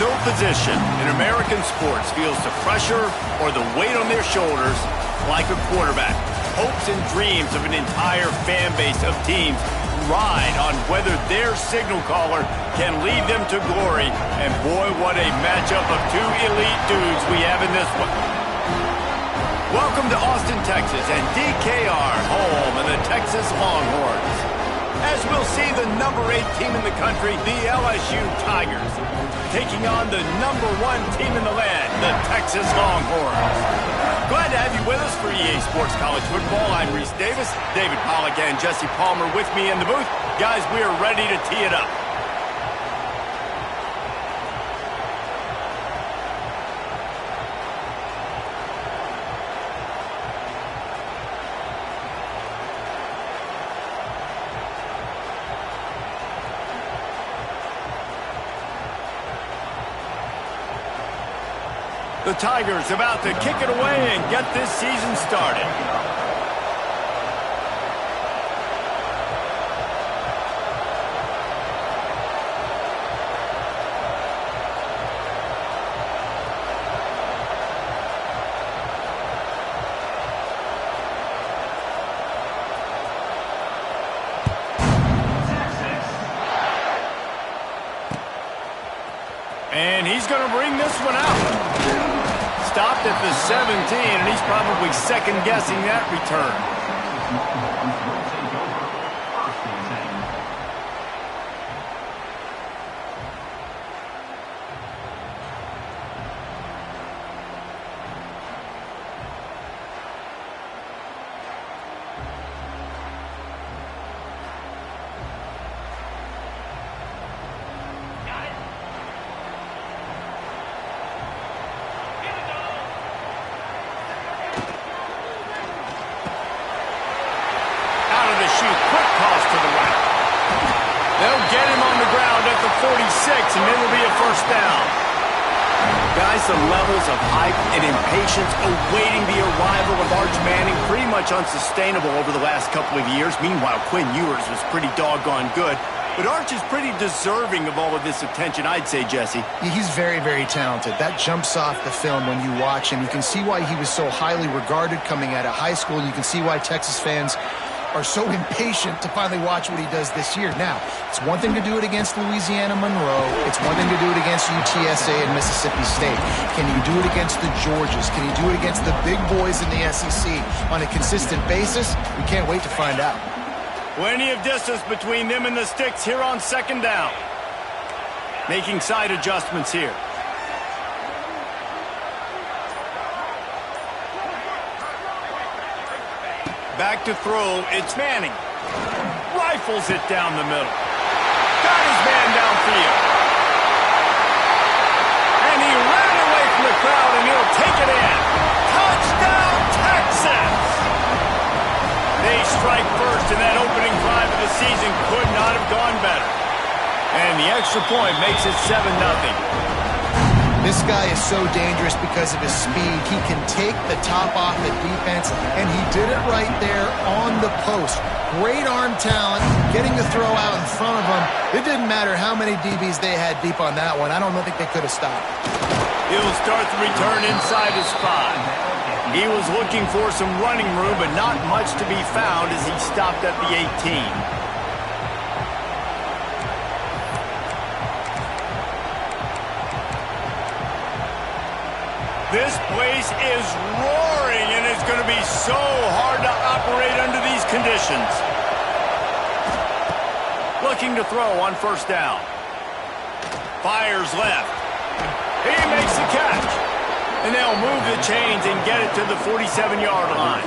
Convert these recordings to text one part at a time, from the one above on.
No position in American sports feels the pressure or the weight on their shoulders like a quarterback. Hopes and dreams of an entire fan base of teams ride on whether their signal caller can lead them to glory. And boy, what a matchup of two elite dudes we have in this one. Welcome to Austin, Texas, and DKR, home of the Texas Longhorns. As we'll see the number 8 team in the country, the LSU Tigers, taking on the number 1 team in the land, the Texas Longhorns. Glad to have you with us for EA Sports College Football. I'm Reese Davis, David Pollack and Jesse Palmer with me in the booth. Guys, we are ready to tee it up. The Tigers about to kick it away and get this season started. And he's going to bring this one out. Stopped at the 17, and he's probably second-guessing that return. They'll get him on the ground at the 46, and it'll be a first down. Guys, the levels of hype and impatience awaiting the arrival of Arch Manning pretty much unsustainable over the last couple of years. Meanwhile, Quinn Ewers was pretty doggone good. But Arch is pretty deserving of all of this attention, I'd say, Jesse. He's very, very talented. That jumps off the film when you watch him. You can see why he was so highly regarded coming out of high school. You can see why Texas fans are so impatient to finally watch what he does this year. Now, it's one thing to do it against Louisiana Monroe. It's one thing to do it against UTSA and Mississippi State. Can you do it against the Georgias? Can you do it against the big boys in the SEC on a consistent basis? We can't wait to find out. Plenty of distance between them and the sticks here on second down. Making side adjustments here. Back to throw, it's Manning. Rifles it down the middle. Got his man downfield. And he ran away from the crowd, and he'll take it in. Touchdown, Texas! They strike first, and that opening drive of the season could not have gone better. And the extra point makes it 7-0. This guy is so dangerous because of his speed. He can take the top off the defense, and he did it right there on the post. Great arm talent, getting the throw out in front of him. It didn't matter how many DBs they had deep on that one. I don't think they could have stopped. He'll start the return inside his 5. He was looking for some running room, but not much to be found as he stopped at the 18. This place is roaring, and it's going to be so hard to operate under these conditions. Looking to throw on first down. Fires left. He makes the catch. And they'll move the chains and get it to the 47-yard line.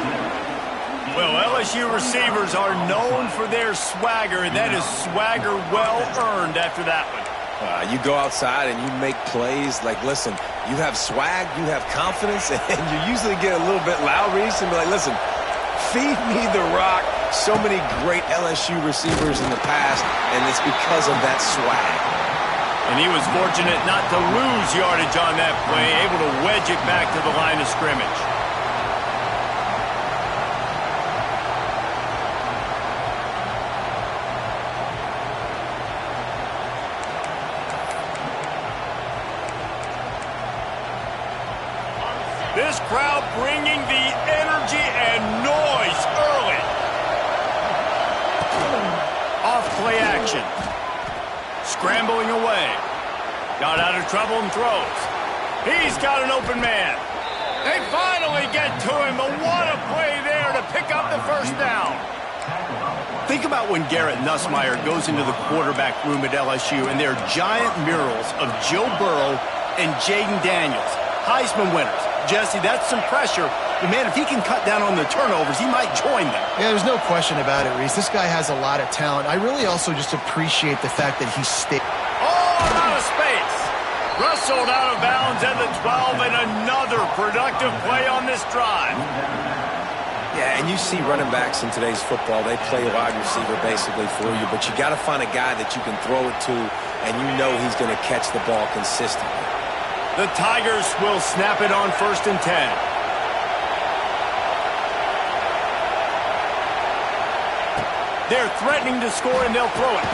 Well, LSU receivers are known for their swagger, and that is swagger well-earned after that one. You go outside and you make plays. Like, listen, you have swag, you have confidence, and you usually get a little bit loud, Reese, and be like, listen, feed me the rock. So many great LSU receivers in the past, and it's because of that swag. And he was fortunate not to lose yardage on that play, able to wedge it back to the line of scrimmage. crowd bringing the energy and noise early. Off play action. Scrambling away. Got out of trouble and throws. He's got an open man. They finally get to him, but what a play there to pick up the first down. Think about when Garrett Nussmeier goes into the quarterback room at LSU and there are giant murals of Joe Burrow and Jaden Daniels, Heisman winners. Jesse, that's some pressure. But, man, if he can cut down on the turnovers, he might join them. Yeah, there's no question about it, Reese. This guy has a lot of talent. I really also just appreciate the fact that he stayed. Oh, out of space. Rustled out of bounds at the 12, and another productive play on this drive. Yeah, and you see running backs in today's football, they play wide receiver basically for you, but you got to find a guy that you can throw it to, and you know he's going to catch the ball consistently. The Tigers will snap it on 1st and 10. They're threatening to score, and they'll throw it.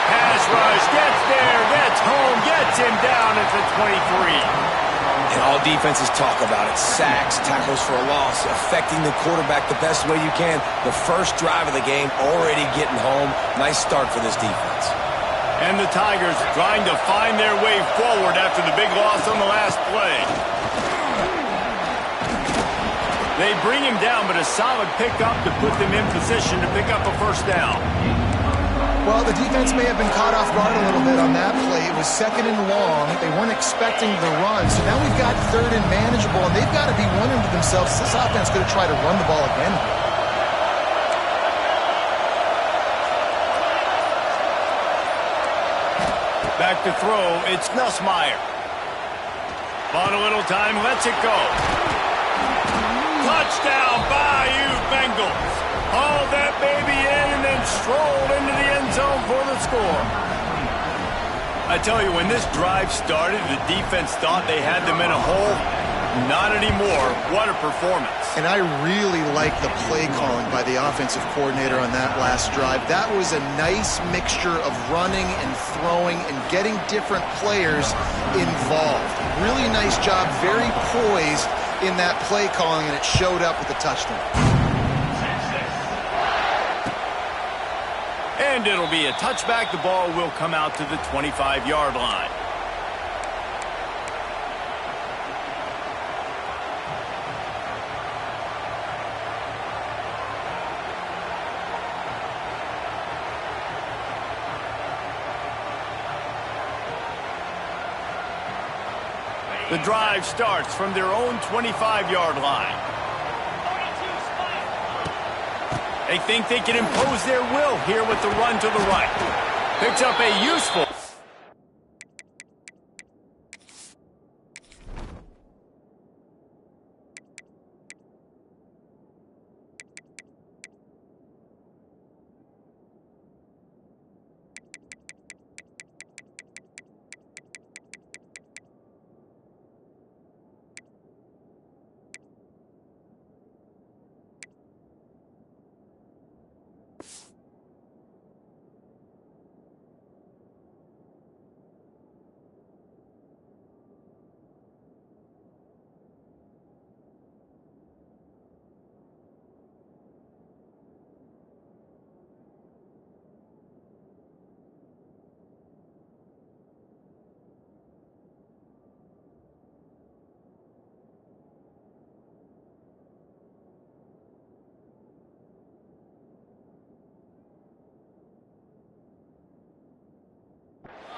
Pass rush, gets there, gets home, gets him down at the 23. And all defenses talk about it. Sacks, tackles for a loss, affecting the quarterback the best way you can. The first drive of the game, already getting home. Nice start for this defense. And the Tigers trying to find their way forward after the big loss on the last play. They bring him down, but a solid pickup to put them in position to pick up a first down. Well, the defense may have been caught off guard a little bit on that play. It was 2nd and long. They weren't expecting the run. So now we've got 3rd and manageable, and they've got to be wondering to themselves, this offense is going to try to run the ball again. Back to throw, it's Nussmeier. Bought a little time, lets it go. Touchdown, Bayou Bengals. Hauled that baby in and then strolled into the end zone for the score. I tell you, when this drive started, the defense thought they had them in a hole. Not anymore. What a performance. And I really like the play calling by the offensive coordinator on that last drive. That was a nice mixture of running and throwing and getting different players involved. Really nice job, very poised in that play calling, and it showed up with the touchdown. And it'll be a touchback. The ball will come out to the 25-yard line. The drive starts from their own 25-yard line. They think they can impose their will here with the run to the right. Picks up a useful...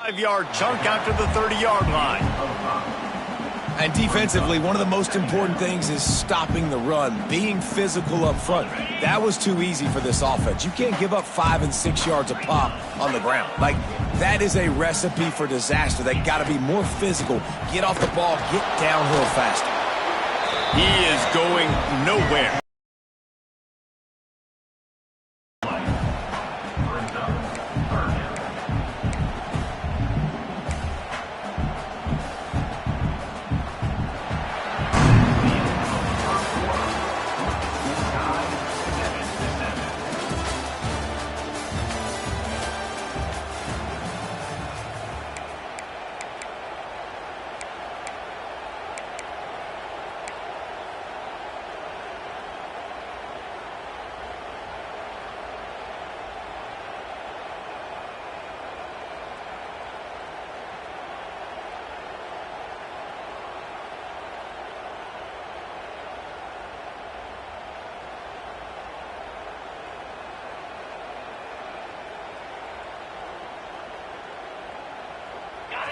Five-yard chunk out to the 30-yard line. And defensively, one of the most important things is stopping the run, being physical up front. That was too easy for this offense. You can't give up 5 and 6 yards a pop on the ground. Like, that is a recipe for disaster. They got to be more physical, get off the ball, get downhill faster. He is going nowhere.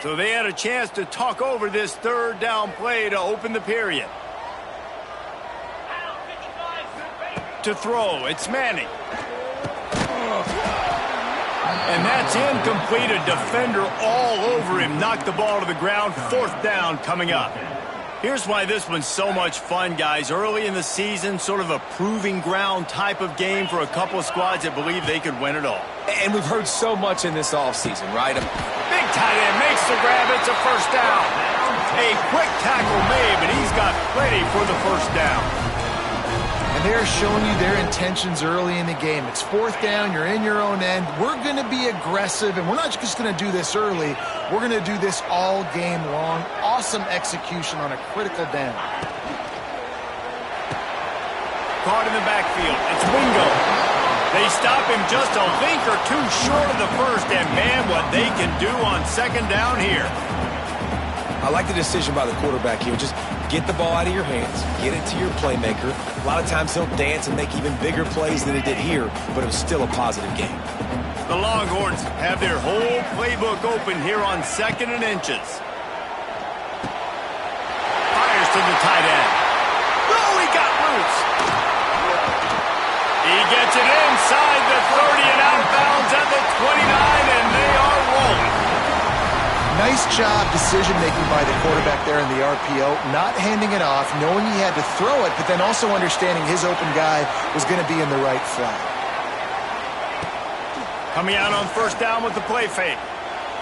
So they had a chance to talk over this third down play to open the period. To throw, it's Manning. And that's incomplete. A defender all over him. Knocked the ball to the ground. Fourth down coming up. Here's why this one's so much fun, guys. Early in the season, sort of a proving ground type of game for a couple of squads that believe they could win it all. And we've heard so much in this offseason, right? Big tight end makes the grab. It's a first down. A quick tackle made, but he's got plenty for the first down. And they're showing you their intentions early in the game. It's fourth down. You're in your own end. We're going to be aggressive, and we're not just going to do this early. We're going to do this all game long. Awesome execution on a critical down. Caught in the backfield. It's Wingo. They stop him just a link or two short of the first, and man, what they can do on second down here. I like the decision by the quarterback here. Just get the ball out of your hands, get it to your playmaker. A lot of times he'll dance and make even bigger plays than he did here, but it was still a positive game. The Longhorns have their whole playbook open here on 2nd and inches. Fires to the tight end. Oh, he got loose. He gets it inside the 30 and out of bounds at the 29, and they are rolling. Nice job decision-making by the quarterback there in the RPO, not handing it off, knowing he had to throw it, but then also understanding his open guy was going to be in the right flat. Coming out on first down with the play fake.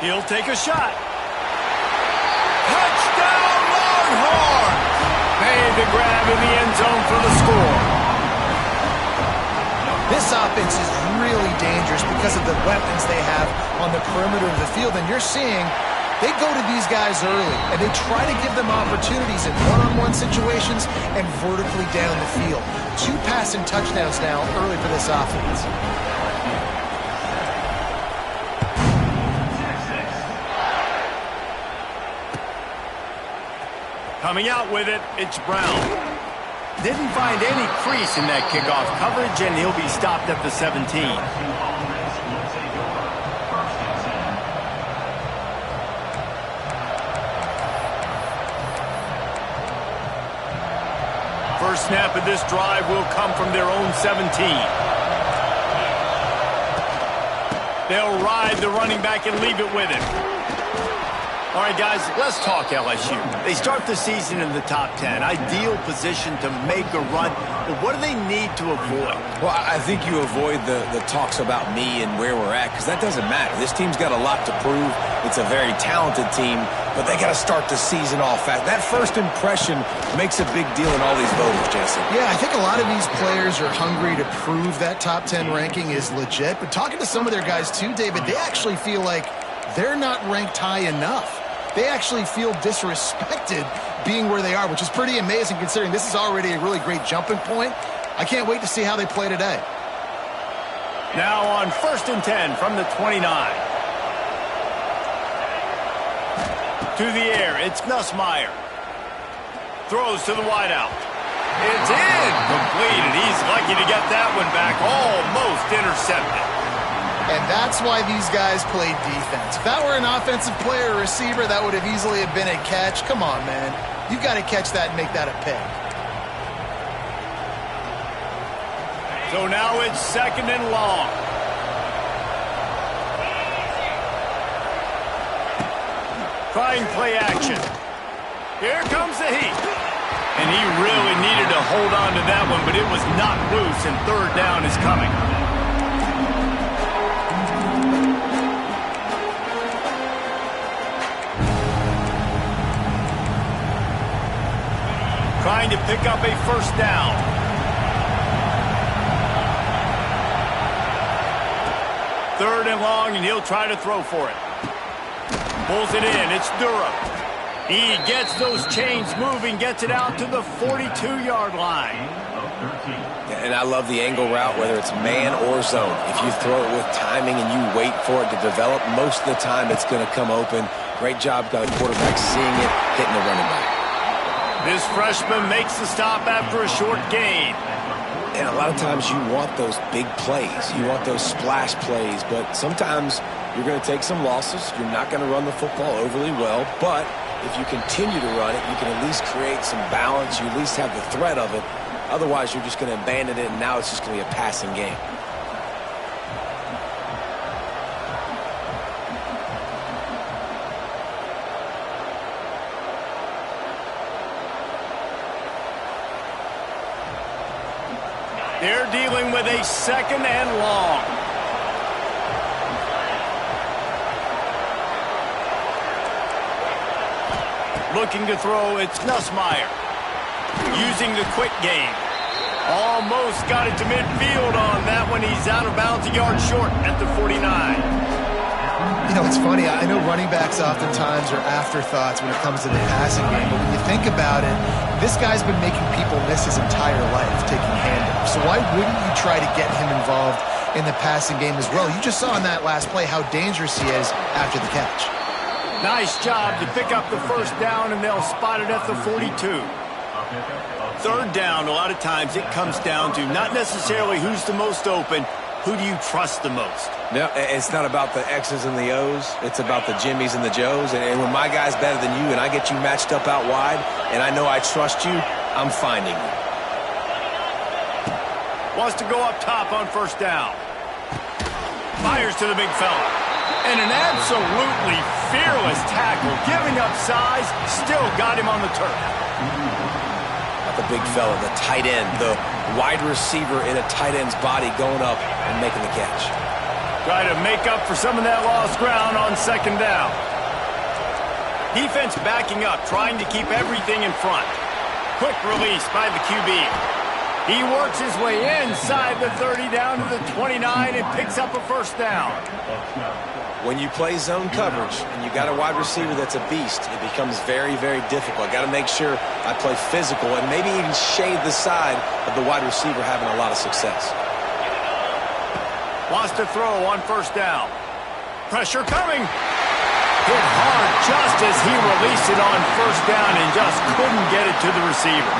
He'll take a shot. Touchdown, Longhorns! Made the grab in the end zone for the score. This offense is really dangerous because of the weapons they have on the perimeter of the field, and you're seeing they go to these guys early, and they try to give them opportunities in one-on-one situations and vertically down the field. 2 passing touchdowns now early for this offense. Coming out with it, it's Brown. Didn't find any crease in that kickoff coverage, and he'll be stopped at the 17. First snap of this drive will come from their own 17. They'll ride the running back and leave it with him. All right, guys, let's talk LSU. They start the season in the top 10. Ideal position to make a run. But what do they need to avoid? Well, I think you avoid the talks about me and where we're at, because that doesn't matter. This team's got a lot to prove. It's a very talented team, but they got to start the season off fast. That first impression makes a big deal in all these voters, Jason. Yeah, I think a lot of these players are hungry to prove that top 10 ranking is legit. But talking to some of their guys too, David, they actually feel like they're not ranked high enough. They actually feel disrespected being where they are, which is pretty amazing considering this is already a really great jumping point. I can't wait to see how they play today. Now on 1st and 10 from the 29. To the air, it's Nussmeier. Throws to the wideout. It's incomplete, and he's lucky to get that one back. Almost intercepted. And that's why these guys play defense. If that were an offensive player or receiver, that would have easily have been a catch. Come on, man. You've got to catch that and make that a pick. So now it's 2nd and long. Trying play action. Here comes the heat. And he really needed to hold on to that one, but it was knocked loose, and 3rd down is coming. Trying to pick up a first down. Third and long, and he'll try to throw for it. Pulls it in. It's Durham. He gets those chains moving, gets it out to the 42-yard line. And I love the angle route, whether it's man or zone. If you throw it with timing and you wait for it to develop, most of the time it's going to come open. Great job by the quarterback seeing it, hitting the running back. This freshman makes the stop after a short gain. And a lot of times you want those big plays. You want those splash plays. But sometimes You're going to take some losses. You're not going to run the football overly well, but if you continue to run it, you can at least create some balance. You at least have the threat of it. Otherwise, you're just going to abandon it, and now it's just going to be a passing game. They're dealing with a 2nd and long. Looking to throw, it's Nussmeier. Using the quick game. Almost got it to midfield on that one. He's out of bounds, a yard short at the 49. You know, it's funny. I know running backs oftentimes are afterthoughts when it comes to the passing game, but when you think about it, this guy's been making people miss his entire life taking handoffs. So why wouldn't you try to get him involved in the passing game as well? You just saw in that last play how dangerous he is after the catch. Nice job to pick up the first down, and they'll spot it at the 42. 3rd down, a lot of times it comes down to not necessarily who's the most open, who do you trust the most? No, it's not about the X's and the O's. It's about the Jimmys and the Joes. And when my guy's better than you and I get you matched up out wide and I know I trust you, I'm finding you. Wants to go up top on 1st down. Fires to the big fella. And an absolutely fearless tackle. Giving up size, still got him on the turf. Not the big fella, the tight end, the wide receiver in a tight end's body going up and making the catch. Try to make up for some of that lost ground on 2nd down. Defense backing up, trying to keep everything in front. Quick release by the QB. He works his way inside the 30 down to the 29 and picks up a 1st down. When you play zone coverage and you got a wide receiver that's a beast, it becomes very, very difficult. I got to make sure I play physical and maybe even shade the side of the wide receiver having a lot of success. Wants to throw on 1st down. Pressure coming. Hit hard just as he released it on 1st down and just couldn't get it to the receiver.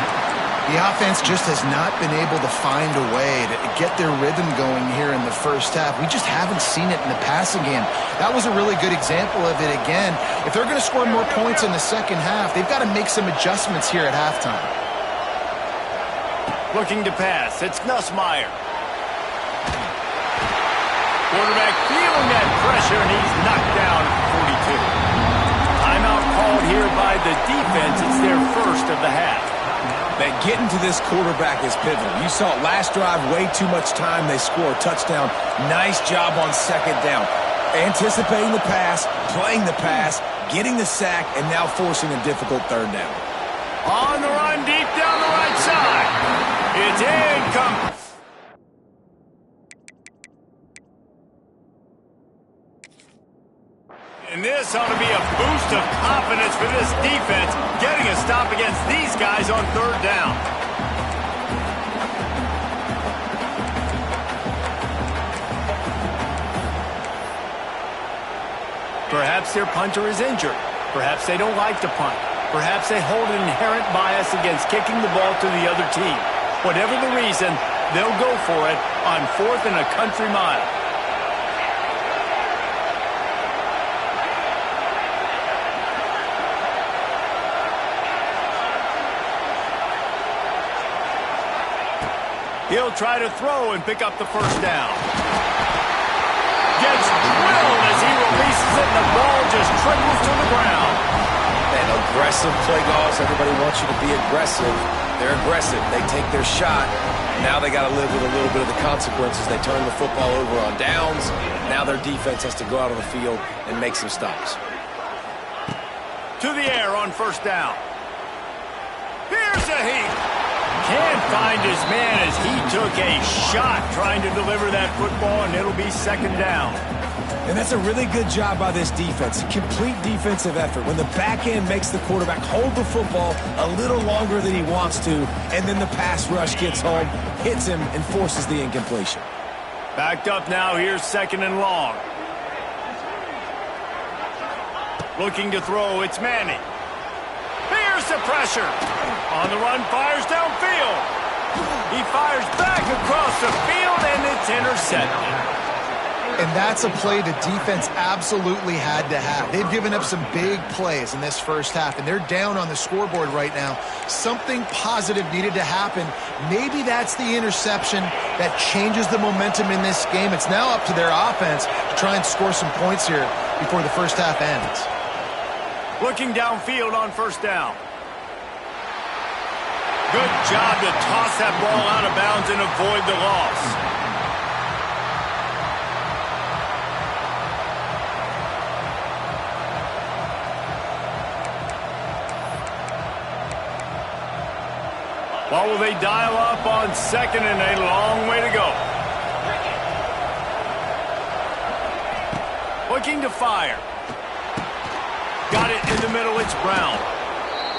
The offense just has not been able to find a way to get their rhythm going here in the 1st half. We just haven't seen it in the passing game. That was a really good example of it again. If they're going to score more points in the 2nd half, they've got to make some adjustments here at halftime. Looking to pass. It's Nussmeier. Quarterback feeling that pressure, and he's knocked down at 42. Timeout called here by the defense. It's their 1st of the half. That getting to this quarterback is pivotal. You saw it last drive, way too much time. They score a touchdown. Nice job on 2nd down. Anticipating the pass, playing the pass, getting the sack, and now forcing a difficult 3rd down. On the run, deep down the right side. It's incomplete. And this ought to be a boost of confidence for this defense, getting a stop against these guys on 3rd down. Perhaps their punter is injured. Perhaps they don't like to punt. Perhaps they hold an inherent bias against kicking the ball to the other team. Whatever the reason, they'll go for it on 4th and a country mile. He'll try to throw and pick up the 1st down. Gets drilled as he releases it, and the ball just trickles to the ground. And aggressive play calls. Everybody wants you to be aggressive. They're aggressive. They take their shot. Now they got to live with a little bit of the consequences. They turn the football over on downs. Now their defense has to go out on the field and make some stops. To the air on 1st down. Here's a heat. Can't find his man as he took a shot trying to deliver that football, and it'll be 2nd down. And that's a really good job by this defense. Complete defensive effort. When the back end makes the quarterback hold the football a little longer than he wants to, and then the pass rush gets home, hits him, and forces the incompletion. Backed up now. Here's 2nd and long. Looking to throw. It's Manning. Here's the pressure. On the run, fires downfield. He fires back across the field, and it's intercepted. And that's a play the defense absolutely had to have. They've given up some big plays in this first half, and they're down on the scoreboard right now. Something positive needed to happen. Maybe that's the interception that changes the momentum in this game. It's now up to their offense to try and score some points here before the first half ends. Looking downfield on first down. Good job to toss that ball out of bounds and avoid the loss. What will they dial up on second and a long way to go? Looking to fire. Got it in the middle, it's Brown.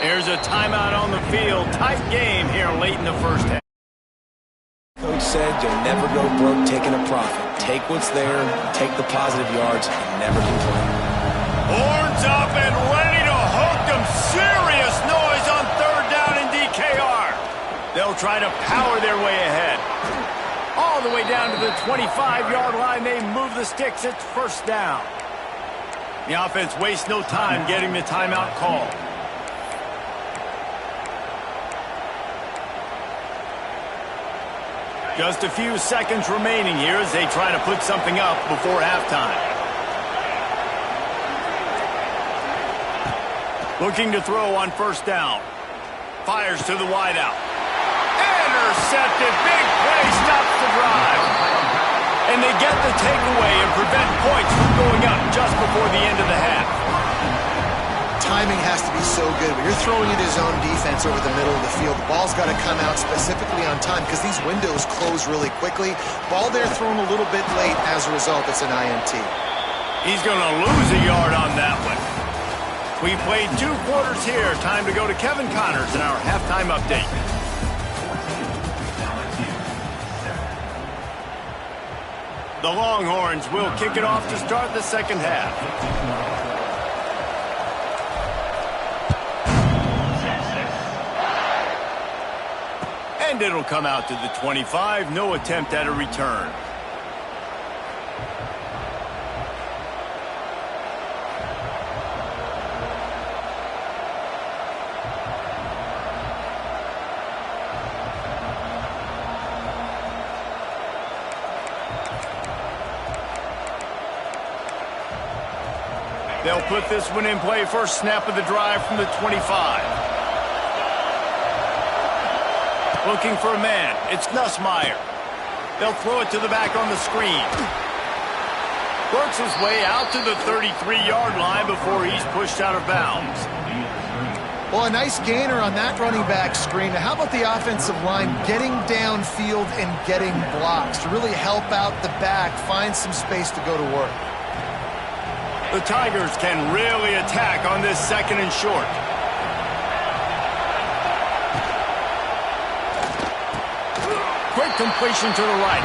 There's a timeout on the field. Tight game here late in the first half. Coach said you'll never go broke taking a profit. Take what's there, take the positive yards, and never complain. Horns up and ready to hook them. Serious noise on third down in DKR. They'll try to power their way ahead. All the way down to the 25-yard line. They move the sticks. It's first down. The offense wastes no time getting the timeout call. Just a few seconds remaining here as they try to put something up before halftime. Looking to throw on first down. Fires to the wideout. Intercepted. Big play stops the drive. And they get the takeaway and prevent points from going up just before the end of the half. Timing has to be so good. When you're throwing into zone defense over the middle of the field, the ball's got to come out specifically on time because these windows close really quickly. Ball there thrown a little bit late. As a result, it's an INT. He's going to lose a yard on that one. We played 2 quarters here. Time to go to Kevin Connors in our halftime update. The Longhorns will kick it off to start the second half. And it'll come out to the 25. No attempt at a return. They'll put this one in play. First snap of the drive from the 25. Looking for a man. It's Nussmeier. They'll throw it to the back on the screen. Works his way out to the 33-yard line before he's pushed out of bounds. Well, a nice gainer on that running back screen. Now, how about the offensive line getting downfield and getting blocks to really help out the back, find some space to go to work? The Tigers can really attack on this second and short. Quick completion to the right.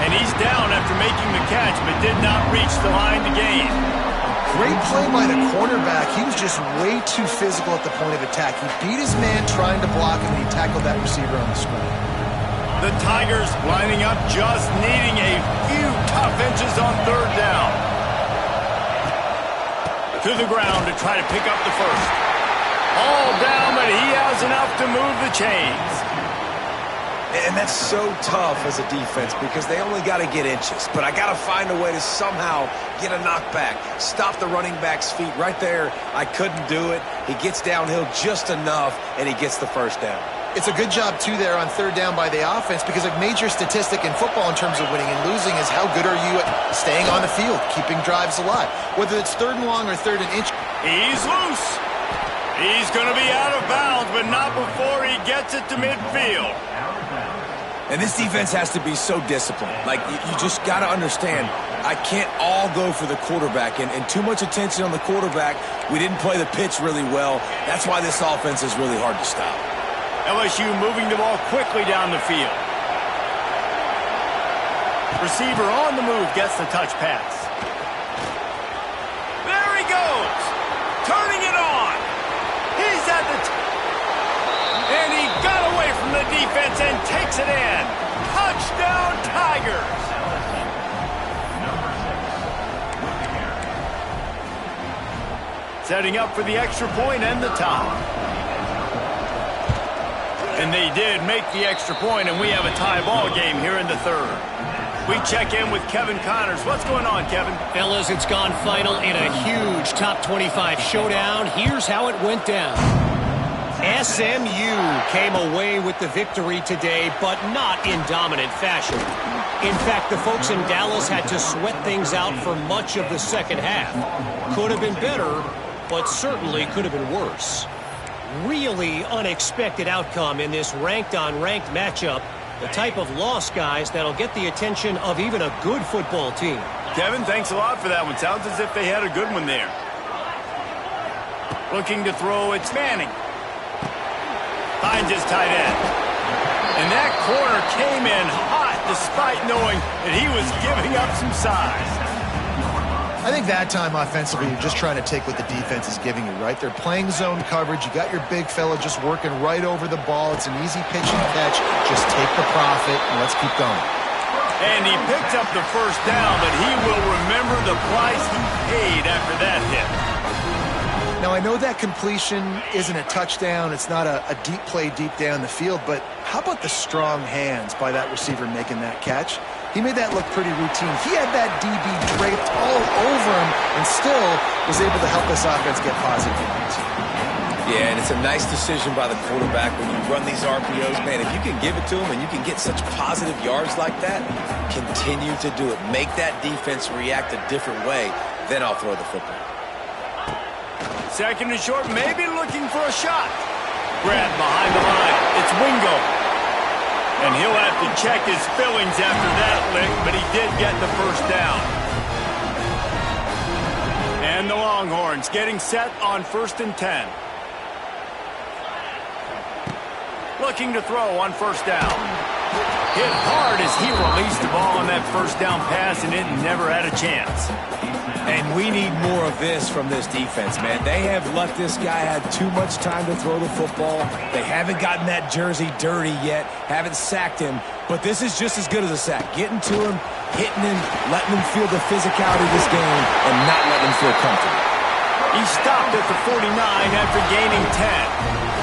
And he's down after making the catch, but did not reach the line to gain. Great play by the cornerback. He was just way too physical at the point of attack. He beat his man trying to block him, and he tackled that receiver on the screen. The Tigers lining up, just needing a few tough inches on third down. To the ground to try to pick up the first. All down, but he has enough to move the chains. And that's so tough as a defense because they only got to get inches. But I got to find a way to somehow get a knockback, stop the running back's feet right there. I couldn't do it. He gets downhill just enough, and he gets the first down. It's a good job, too, there on third down by the offense because a major statistic in football in terms of winning and losing is how good are you at staying on the field, keeping drives alive. Whether it's third and long or third and inch. He's loose. He's going to be out of bounds, but not before he gets it to midfield. And this defense has to be so disciplined. Like, you just got to understand, I can't all go for the quarterback. And too much attention on the quarterback. We didn't play the pitch really well. That's why this offense is really hard to stop. LSU moving the ball quickly down the field. Receiver on the move gets the touch pass. There he goes. Turning it on. He's at the and he got away from the defense and takes it in. Touchdown, Tigers. Setting up for the extra point and the tie. And they did make the extra point, and we have a tie ball game here in the third. We check in with Kevin Connors. What's going on, Kevin? Fellas, it's gone final in a huge top 25 showdown. Here's how it went down. SMU came away with the victory today, but not in dominant fashion. In fact, the folks in Dallas had to sweat things out for much of the second half. Could have been better, but certainly could have been worse. Really unexpected outcome in this ranked-on-ranked matchup. The type of loss, guys, that'll get the attention of even a good football team. Kevin, thanks a lot for that one. Sounds as if they had a good one there. Looking to throw, it's Manning. Finds his tight end. And that corner came in hot despite knowing that he was giving up some size. I think that time offensively, you're just trying to take what the defense is giving you, right? They're playing zone coverage. You got your big fella just working right over the ball. It's an easy pitch and catch. Just take the profit and let's keep going. And he picked up the first down, but he will remember the price he paid after that hit. Now, I know that completion isn't a touchdown. It's not a deep play deep down the field, but how about the strong hands by that receiver making that catch? He made that look pretty routine. He had that DB draped all over him and still was able to help this offense get positive yards. Yeah, and it's a nice decision by the quarterback when you run these RPOs. Man, if you can give it to him and you can get such positive yards like that, continue to do it. Make that defense react a different way, then I'll throw the football. Second and short, maybe looking for a shot. Grab behind the line. It's Wingo. And he'll have to check his fillings after that lick, but he did get the first down. And the Longhorns getting set on 1st and 10. Looking to throw on first down. Hit hard as he released the ball on that first down pass, and it never had a chance. And we need more of this from this defense, man. They have let this guy have too much time to throw the football. They haven't gotten that jersey dirty yet, haven't sacked him, but this is just as good as a sack. Getting to him, hitting him, letting him feel the physicality of this game, and not letting him feel comfortable. He stopped at the 49 after gaining 10.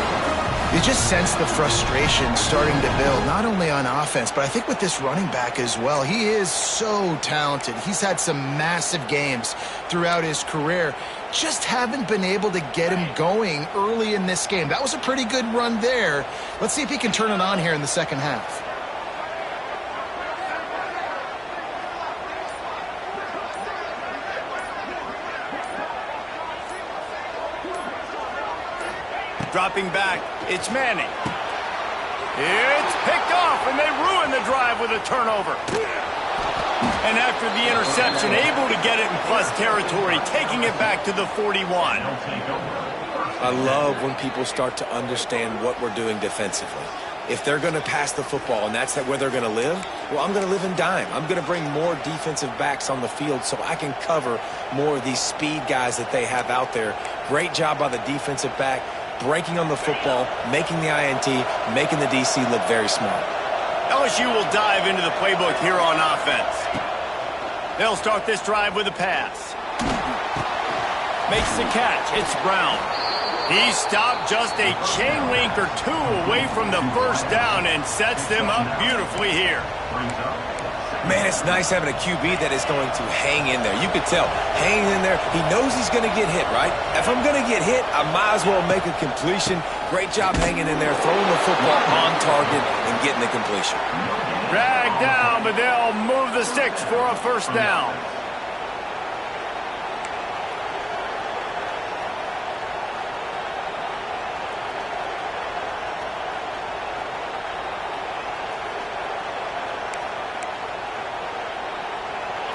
You just sense the frustration starting to build, not only on offense, but I think with this running back as well. He is so talented. He's had some massive games throughout his career. Just haven't been able to get him going early in this game. That was a pretty good run there. Let's see if he can turn it on here in the second half. Dropping back, it's Manning. It's picked off, and they ruin the drive with a turnover. And after the interception, able to get it in plus territory, taking it back to the 41. I love when people start to understand what we're doing defensively. If they're going to pass the football and that's where they're going to live, well, I'm going to live in dime. I'm going to bring more defensive backs on the field so I can cover more of these speed guys that they have out there. Great job by the defensive back, breaking on the football, making the INT, making the DC look very smart. LSU will dive into the playbook here on offense. They'll start this drive with a pass. Makes the catch. It's Brown. He stopped just a chain link or two away from the first down and sets them up beautifully here. Man, it's nice having a QB that is going to hang in there. You could tell, hanging in there, he knows he's going to get hit, right? If I'm going to get hit, I might as well make a completion. Great job hanging in there, throwing the football on target and getting the completion. Dragged down, but they'll move the sticks for a first down.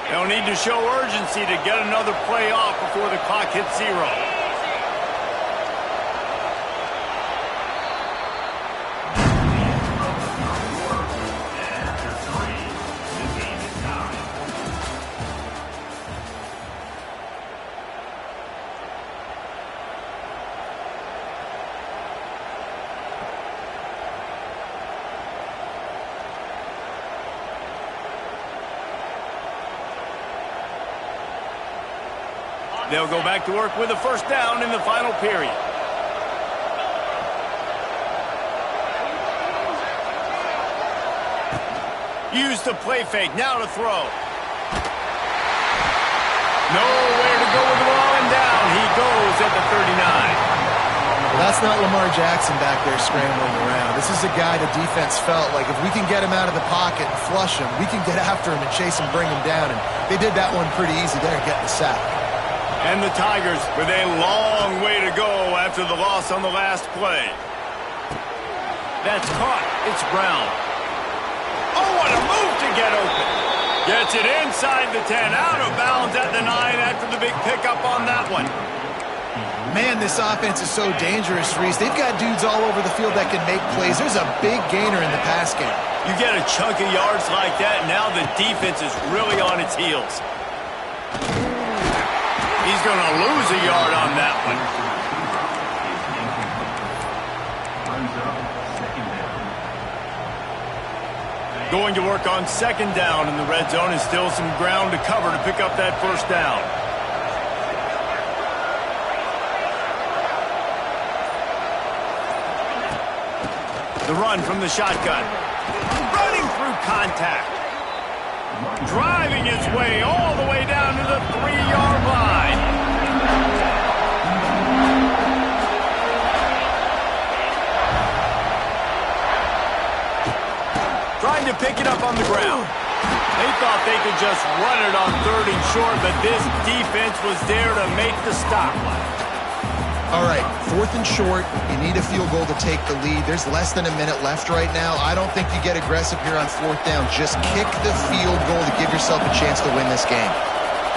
They'll need to show urgency to get another play off before the clock hits 0. They'll go back to work with a first down in the final period. Use the play fake. Now to throw. Nowhere to go with the ball and down. He goes at the 39. Well, that's not Lamar Jackson back there scrambling around. This is a guy the defense felt like if we can get him out of the pocket and flush him, we can get after him and chase him, bring him down. And they did that one pretty easy there, getting the sack. And the Tigers with a long way to go after the loss on the last play. That's caught. It's Brown. Oh, what a move to get open. Gets it inside the 10, out of bounds at the 9 after the big pickup on that one. Man, this offense is so dangerous, Reese. They've got dudes all over the field that can make plays. There's a big gainer in the pass game. You get a chunk of yards like that, and now the defense is really on its heels. He's going to lose a yard on that one. Going to work on second down in the red zone, and still some ground to cover to pick up that first down. The run from the shotgun. Running through contact. Driving his way all the way down to the 3-yard line. Trying to pick it up on the ground. They thought they could just run it on 3rd and short, but this defense was there to make the stop. All right, 4th and short. You need a field goal to take the lead. There's less than a minute left right now. I don't think you get aggressive here on 4th down. Just kick the field goal to give yourself a chance to win this game.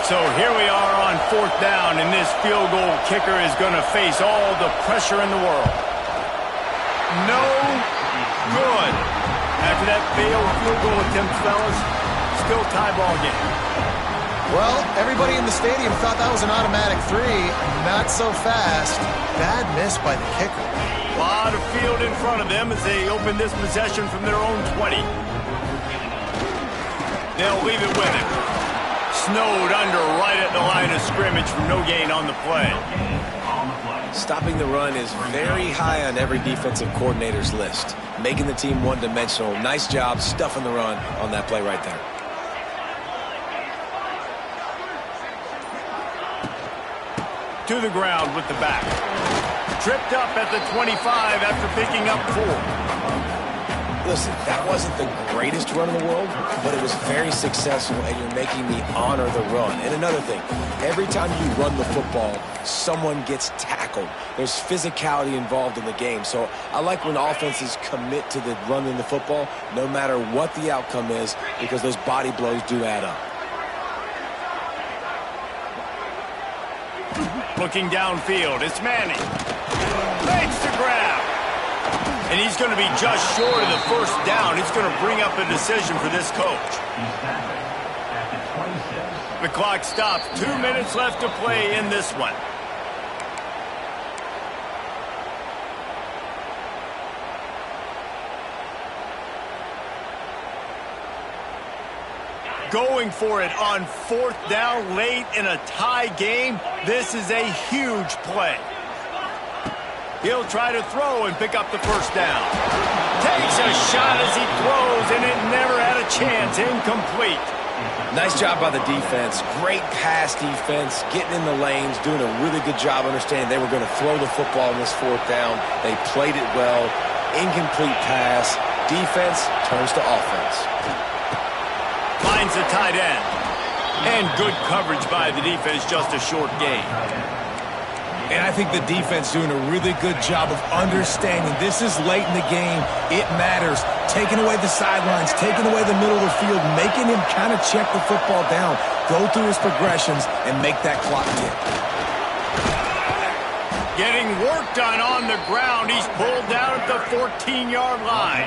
So here we are on 4th down, and this field goal kicker is going to face all the pressure in the world. No good. After that failed field goal attempt, fellas, still tie ball game. Well, everybody in the stadium thought that was an automatic 3. Not so fast. Bad miss by the kicker. A lot of field in front of them as they open this possession from their own 20. They'll leave it with him. Snowed under right at the line of scrimmage for no gain on the play. Stopping the run is very high on every defensive coordinator's list. Making the team one-dimensional. Nice job stuffing the run on that play right there. To the ground with the back. Tripped up at the 25 after picking up 4. Listen, that wasn't the greatest run in the world, but it was very successful, and you're making me honor the run. And another thing, every time you run the football, someone gets tackled. There's physicality involved in the game. So I like when offenses commit to the running the football, no matter what the outcome is, because those body blows do add up. Looking downfield, it's Manning. Makes the grab. And he's going to be just short of the first down. It's going to bring up a decision for this coach. The clock stops. 2 minutes left to play in this one. Going for it on 4th down late in a tie game. This is a huge play. He'll try to throw and pick up the first down. Takes a shot as he throws, and it never had a chance. Incomplete. Nice job by the defense. Great pass defense, getting in the lanes, doing a really good job understanding they were going to throw the football in this 4th down. They played it well. Incomplete pass. Defense turns to offense. Finds the tight end. And good coverage by the defense, just a short gain. And I think the defense doing a really good job of understanding this is late in the game. It matters. Taking away the sidelines, taking away the middle of the field, making him kind of check the football down, go through his progressions, and make that clock tick. Getting work done on the ground. He's pulled down at the 14-yard line.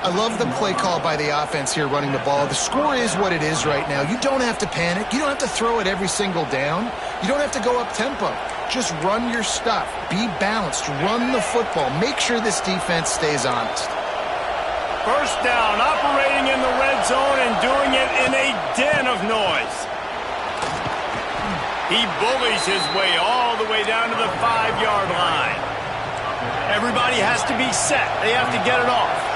I love the play call by the offense here running the ball. The score is what it is right now. You don't have to panic. You don't have to throw it every single down. You don't have to go up tempo. Just run your stuff. Be balanced. Run the football. Make sure this defense stays honest. First down, operating in the red zone and doing it in a den of noise. He bullies his way all the way down to the 5-yard line. Everybody has to be set. They have to get it off.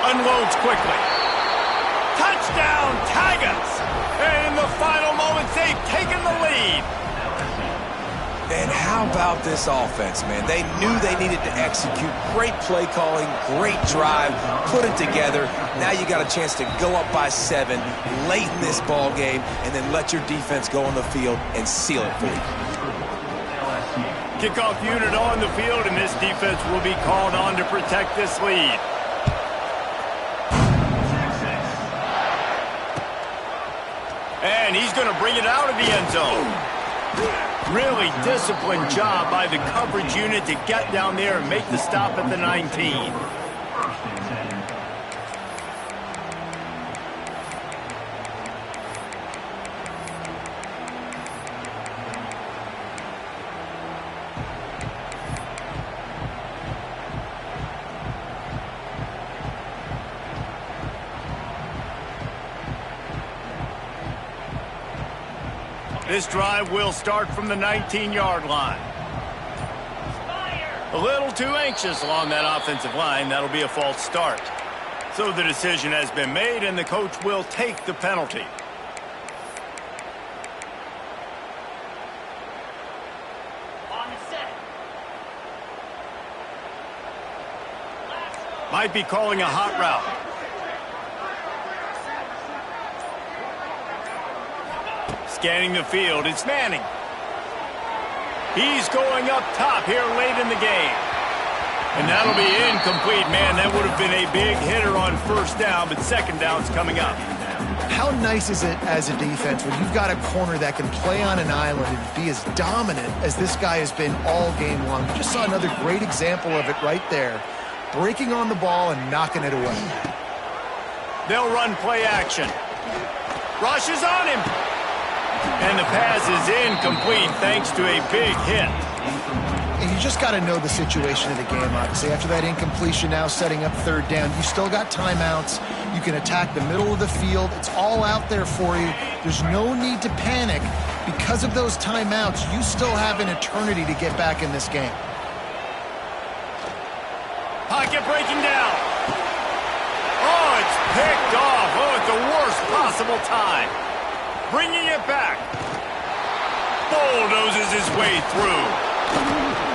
Unloads quickly. Touchdown, Tigers! And in the final moments, they've taken the lead. And how about this offense, man? They knew they needed to execute. Great play calling, great drive, put it together. Now you got a chance to go up by 7 late in this ball game and then let your defense go on the field and seal it for you. Kickoff unit on the field, and this defense will be called on to protect this lead. And he's going to bring it out of the end zone. Really disciplined job by the coverage unit to get down there and make the stop at the 19. This drive will start from the 19-yard line. A little too anxious along that offensive line. That'll be a false start. So the decision has been made, and the coach will take the penalty. Might be calling a hot route. Scanning the field, it's Manning. He's going up top here late in the game. And that'll be incomplete, man. That would have been a big hitter on first down, but second down's coming up. How nice is it as a defense when you've got a corner that can play on an island and be as dominant as this guy has been all game long? We just saw another great example of it right there. Breaking on the ball and knocking it away. They'll run play action. Rush is on him. And the pass is incomplete thanks to a big hit. And you just got to know the situation of the game, obviously. After that incompletion, now setting up third down, you still got timeouts. You can attack the middle of the field. It's all out there for you. There's no need to panic. Because of those timeouts, you still have an eternity to get back in this game. Pocket breaking down. Oh, it's picked off. Oh, at the worst possible time. Bringing it back. Bulldozes his way through.